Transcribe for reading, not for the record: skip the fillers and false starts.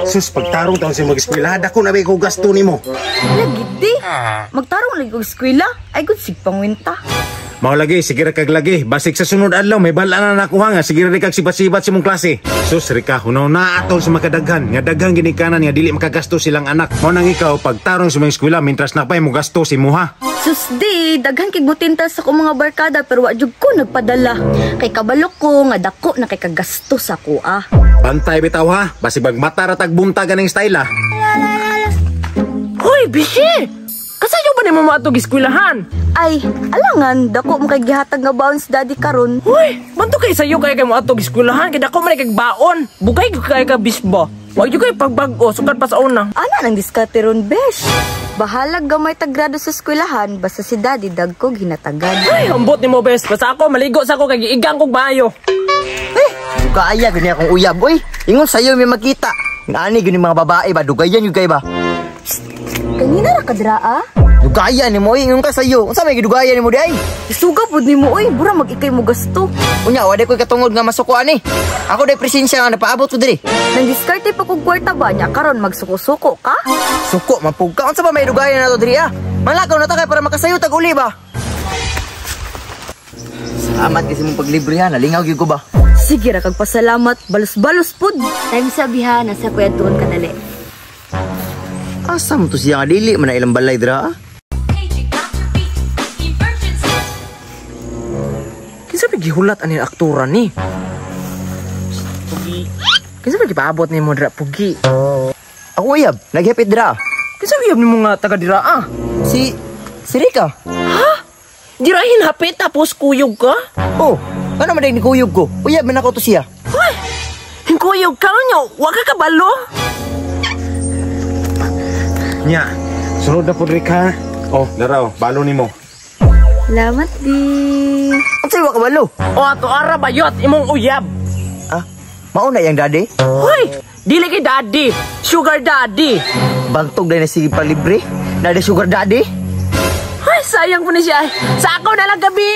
Sus, pagtarong taon sa mag-eskwela, dako na ba ikaw gasto ni mo? Lagi di. Magtarong lagi kong eskwela. Ay, good sig pangwinta. Mao lagi, sige ra kag lagi. Basig sa sunod adlaw, may bala na nakuha nga. Sige ra kag sibat-sibat sa mong klase. Sus, Rika, hunaw na atol sa makadaghan. Nga daghan ginikanan nga dili makagasto silang anak. Mao nang ikaw, pagtarong sa mga eskwela, mintras na pa'y mo gasto si Muha. Sus di, daghan kay butinta sa akong mga barkada pero wa jud ko nagpadala. Kay kabalo ko nga dako na kay kagasto sa kuha. Bantay bitaw ha, basig magmata ra tag bunta ganing style ha. Hoy, Bishi! Kasayo ba ni mo maatog eskwelahan? Ay, alangan, dako mo kay gihatag nga bounce daddy karon. Hoy, banto kay sayo kay mo atog eskwelahan kay dako man kay baon. Bugay kay ka bisbo. Wa gyud kay pagbag-o sukat pa sa una. Ana nang diskarte ron, besh. Bahalag gamay tagrado sa eskwelahan basta si daddy dagkog hinatagan. Ay, ambot ni mo bes. Basta ako maligo sa ako kay giigang kog maayo. Dugaya gani akong uyab, boy. Ingon sayo may makita. Ngani gani mga babae ba dugayan yung kay ba? Kanina ra kadraa? Dugaya ni mo, ingon ka sayo. Unsa may gidugaya ni mo di ay? Isuga pud nimo oy, bura mag-ikay mo gasto. Unya, wala ko'y katungod nga masukuan ni. Ako day presensya nga napaabot ko diri. Nang diskarte pa kog kwarta ba niya karon magsuko-suko ka? Suko, mapug ka. Unsa ba may dugaya na to diri ah? Malakaw na ta kay para makasayo tag uli ba? Salamat kasi mong paglibre ha, nalingaw gyud ko ba? Sige ra kag pasalamat, balos-balos pud. Time sabihan nasa kwentuon ka dali. Asa mo to siya nga dili man na ilang balay dira ah? Kinsa ba gihulat ani aktora ni? Pugi. Kinsa ba gipaabot ni mo dira pugi? Ako uyab, naghapit dira. Kinsa uyab ni mo nga taga dira ah? Si Rika. Ha? Dirahin hapit tapos kuyog ka? Oh, ano man ni kuyog ko? Uyab man ako to siya. Hoy! Hingkuyog ka nyo, wa ka kabalo? Nya, sunod na po Rika. Oh, daraw, balo ni mo. Salamat di. Unsay wa kabalo? O ato ara bayot imong uyab. Ah, mauna yang daddy? Hoy! Dili kay daddy, sugar daddy. Bantog dahil na sige palibre. Daddy sugar daddy? Ay, sayang po na siya. Sa ako na lang gabi.